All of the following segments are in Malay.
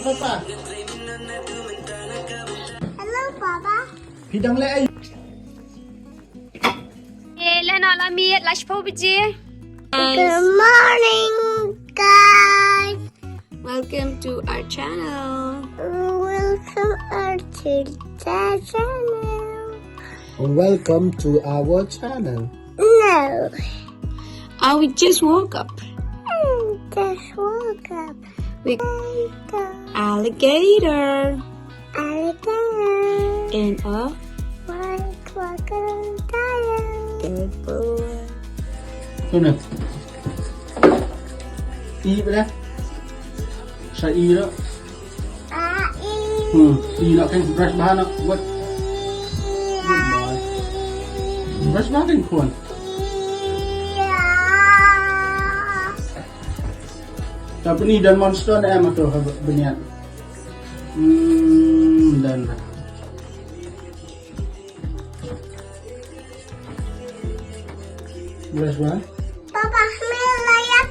Papa. Hello, Papa. Pidang le ay. Lena miet lunch po biji. Good morning, guys. Welcome to our channel. Welcome to the channel. Welcome to our channel. No, Oh, we just woke up. just woke up. We alligator Alligator. in a White crocodile. good boy. Thôi nè. Y vậy đấy. Sai y đó. Y nó cái brush ba nó. What? Good boy. Brush ba cái khuôn. Tapi ni dan monster ada em atau beniat. Dan brush ba? Papa, lihat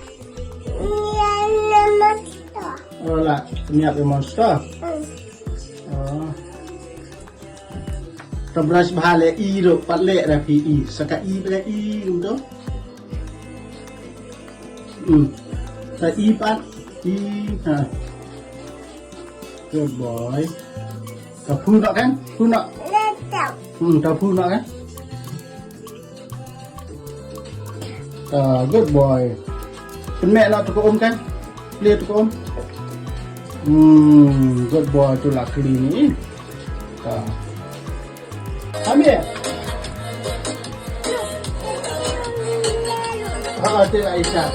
monster. Oh lah, niat monster. Oh. Ta brush ba le i ro pat le ra pi i. Saka i ple i tu. Ta i pat i ha. Good boy. Ta phu nak kan? Phu nak. Lihat. Ta phu nak kan? Good boy.คุณแม่เราtukar om kan? Lihat tukar om. Good boy tu lah clean ni. Ambil. Tu Aisyah.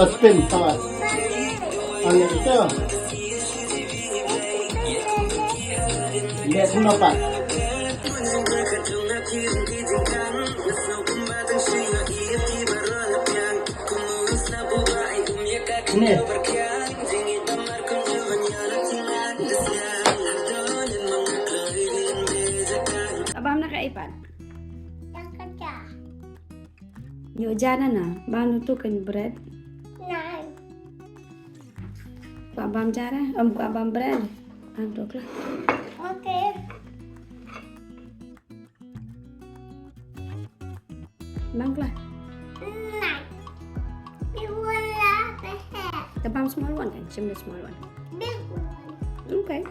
Spin kawan. Angin itu. Lihat semua pak. Ini. Abang nak iPad. Yang kerja. Yo jana na. Bang tu kan bread. Nah. Abang cara. Abang bread. Antuk lah. Okay. Bang lah. Nah. You wanna the hair. The bang small one kan. Some the small one. Big one. Okay.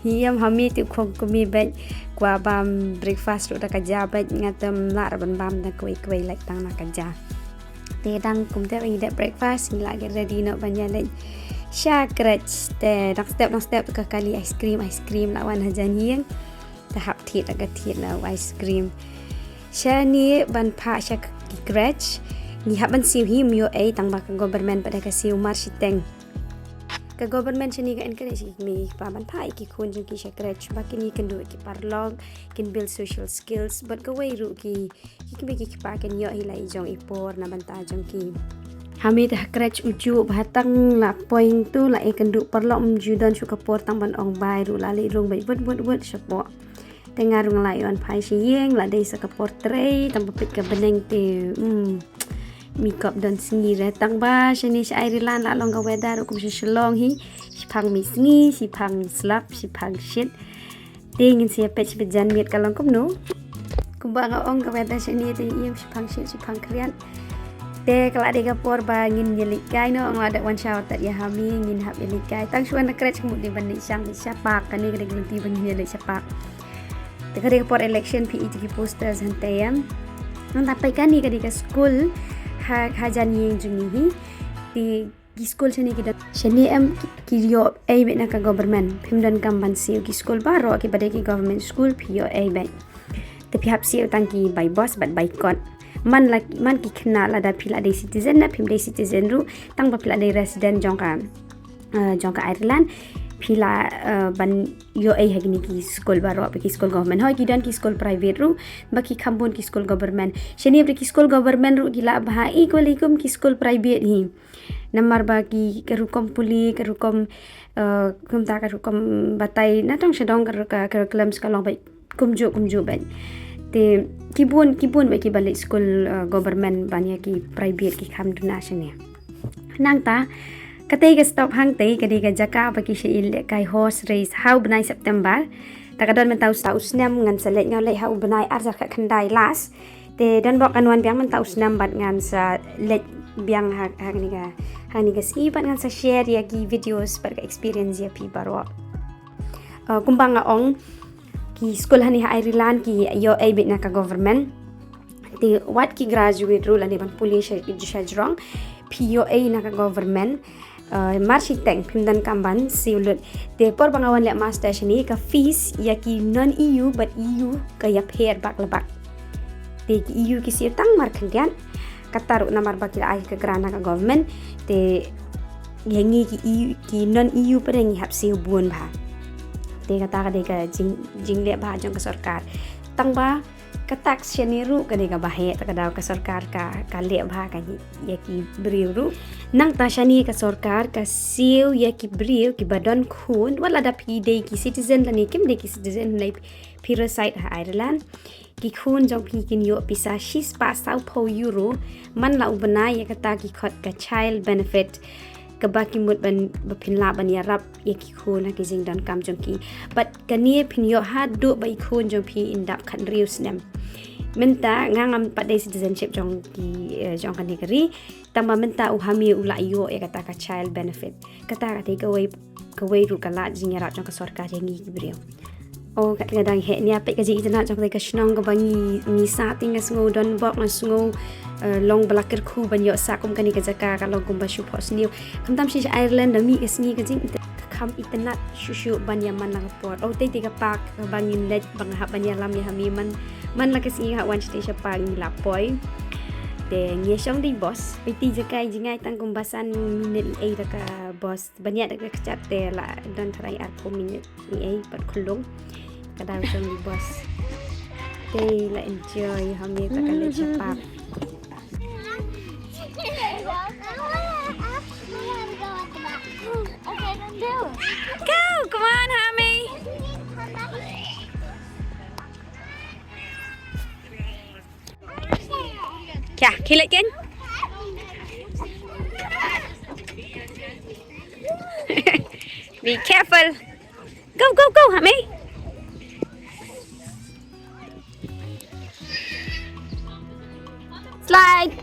Hiam Hame I tu kong kumi baik kwa bam breakfast tu dah kerja baik ngatam lar ban bam dah kuih lek tang nak kerja. Tedang kumto ini dah breakfast ni lagi ready nak banyak lek. Sha creche te nak step ke kali ice cream lawan hajan hiang tahap tiet agak tiet na ice cream. Sha ni ban pa sha creche ni hab ban siew him yo tang bak government pada ka siew mar shiteng. Ka government sini ka encourage mi pa ban pa ki kun jung ki sha creche bakin ni kan do ki parlog can build social skills but ka way ru ki ki pa kan yo hilai jong ipor na ban ta jong ki. Hame dah creche uju batang la point tu la kan do parlog mjudan suka por tang ban ong bai ru la li rung bai wet sapo. Tengah rung lai on pai shi yeng la dei sa ka por tray tang pit ka bneng te makeup dan sngi retang ba shani shairi lan la long ka weather kum shi shlong hi pang mi sngi si pang slap si pang shit dingin si pech bejan miet kalong kum no kumba nga ong ka weather shani te yem si pang shit si pang krian te kala de ka por ba ngin yelik kai no ong ada one shower tat ya Hame ngin hab yelik kai tang suan na creche mu di ban ni sang di siapa kan ni ka de ban ni yelik siapa te ka de por election PE ki posters hantayam nang tapai kan ni ka di ka school hajan yang jungi di school sini kita sini kirio bet nak government pimdan kamban siew ki school baru akibat ki government school pio bet tapi hap siew tangki by boss but by court man ki khna la da phila de citizen na phim de citizen ru tang ba phila de resident jong ka Ireland phila ban yo ai hagni ki school baro ki school government hoi ki dan ki school private ru baki khambon ki school government sheni bre ki school government ru gila bha equalikum ki school private hi namar ba ki karukom puli karukom kumta karukom batai na tong shadong ka curriculum ska long bai kumjo bai te kibun ba ki balik school government banya ki private ki kham donation nang ta Katai ka stop hang tay kadi ka jaka baki siya ile kay horse race how benai September takadon man taus nam ngan sa leit ngolei how benai arja ka khandai las te dan bok anwan biang man taus nam bat ngan sa leit biang hak ni ka si bat ngan sa share ya ki videos par ka experience ya pi baro kumbang ong ki school hani ha Ireland ki yo ai bit na ka government te wat ki graduate rule ani ban police siya Jong POA na ka government shiteng pimdan kamban siulut te por bangawan le master shini ka fees ya ki non EU but EU ka ya pair bak lebak te ki EU ki siu tang mar khyndiat kataru namar bakil ai ka grana ka government te yengi ki EU ki non EU pereng hap siu bun ba te kata ka de ka jing le ba jong ka sorkar tang ba katak sheniru kani ka bahe takadaw ka sorkar ka le ba ka yaki briu nang ta shani ka sorkar ka siew yaki briu ki badon khun wala da pi de ki citizen lani kim de ki citizen lai parasite ha Ireland ki khun jong pi kin yo pisa shis pa sau po euro man la ubana ya kata ki khot ka child benefit kabaki mut ban bapin la ban iarap yaki khun ki jing don kam jong ki but kani pin yo haduh bai khun jong pi indap khan rius nem menta ngangam pada citizenship jong kan negeri tamba menta uhami ula yo ya kata ka child benefit kata kawai ru kala jingarap jong ka sorkar yang gi brio o kadang he ni apik ka ji itana jong ka shnong ka bangi ni sa ting sngo don bok na sngo long blakir khu ban yo sa kum kani ka jaka ka long kum ba shu phos new kamtam shi Ireland mi isni ka jing kam itana shushu ban yaman na port o te ka pak bangin let bang ha ban yalam ya hami man la kasi ha wan station pa ni la poi te nge shong di boss piti jakai jingai tang kumbasan minit ai ka boss banyak ka chat te la don try at ko minit ni ai pat khulung kadang shong di boss te la enjoy hami ta ka le chapa go come on Hame yeah, kill it again. Be careful. Go, Hame. Slide.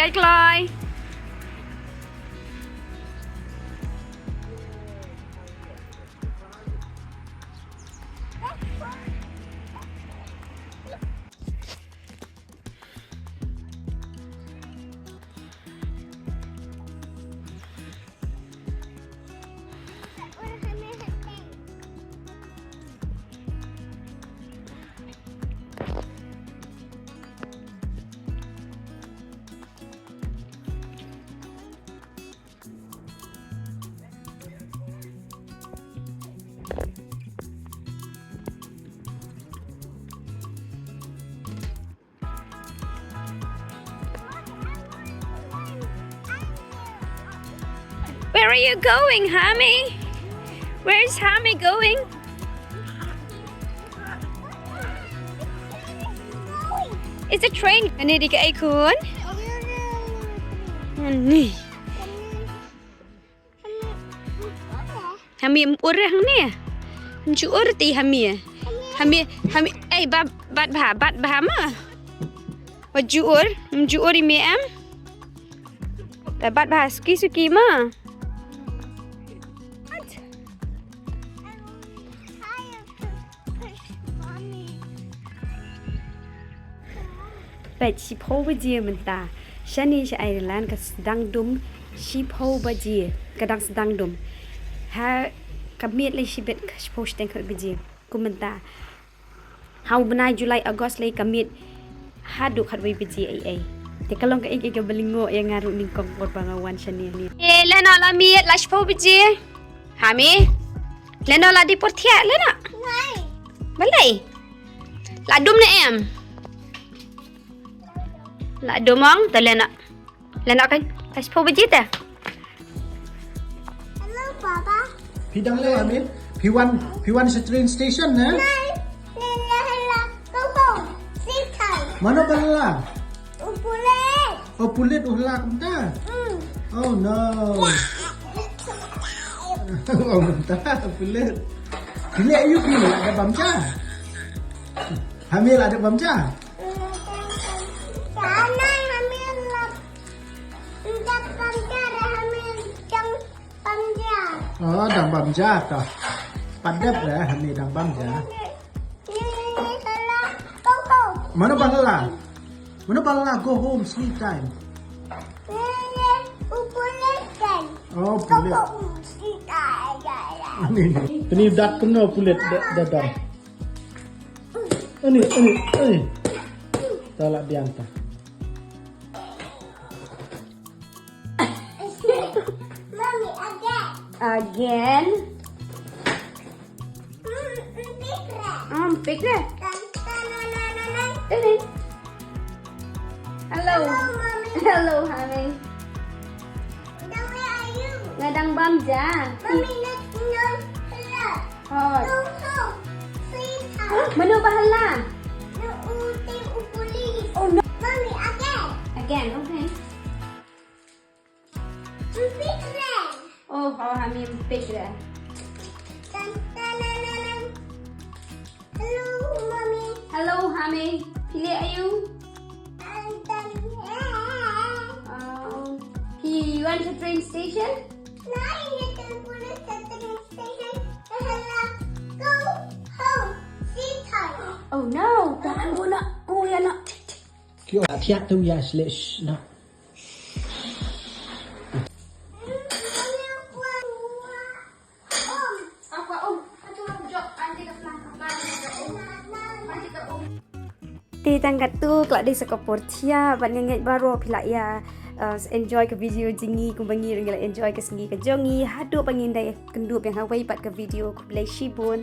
Chạy Chloe. Where are you going, Hame? Where's Hame going? It's a train. Ini di ke ikun. Ni. Hame urang ni. Ju urti hame. Hame bat ma. Wa ju uri me am. Bat suki ma. Baik, sipo baji mentah. Shani si Ireland ke sedang dum sipo baji kadang sedang dum. Ha kamiet le si bet sipo shiteng ke baji. Ku mentah. Hau benai Julai Ogos le kamiet haduh khadwai baji ai. Te kalong ke ke belingo yang ngaru ni kong bangawan shani ni. Lena la miet la sipo baji. Hame. Lena la di portia lena. Này. Balai. La dum na em. La domong ta lena kan ai spo bejit ta Hello, Papa. Phi đang lên Hame. Phi one is a train station nè. Này. Lila. Go home. Shiteng. Mana bala? Upulet. Oh pulit ulah kumta. Oh no. Oh mentah pulit. Pulit ayu pi ada bamca. Hame lah ada bamca. Oh, đang bầm da ta. Padep dah, Hame đang bầm da. Mana bala? Mana bala go home sleep time. Oh, pulit. Ini dat kena pulit dadam. Ini. Talak diangkat. Mommy, again pick le hello Hame ngadang bamja menu bahala oh no again okay oh how Hame pick le hello Hame pilih ayu you want to train station oh no jangan guna oh ya nak Kyo tiap tu ya slash no. Di tangkat tu kelak di sekopor tia banyak baru pila ya enjoy ke video jingi kumbangi enjoy ke sengi ke jongi haduh pangindai kendup yang hawai pat ke video ku play shibun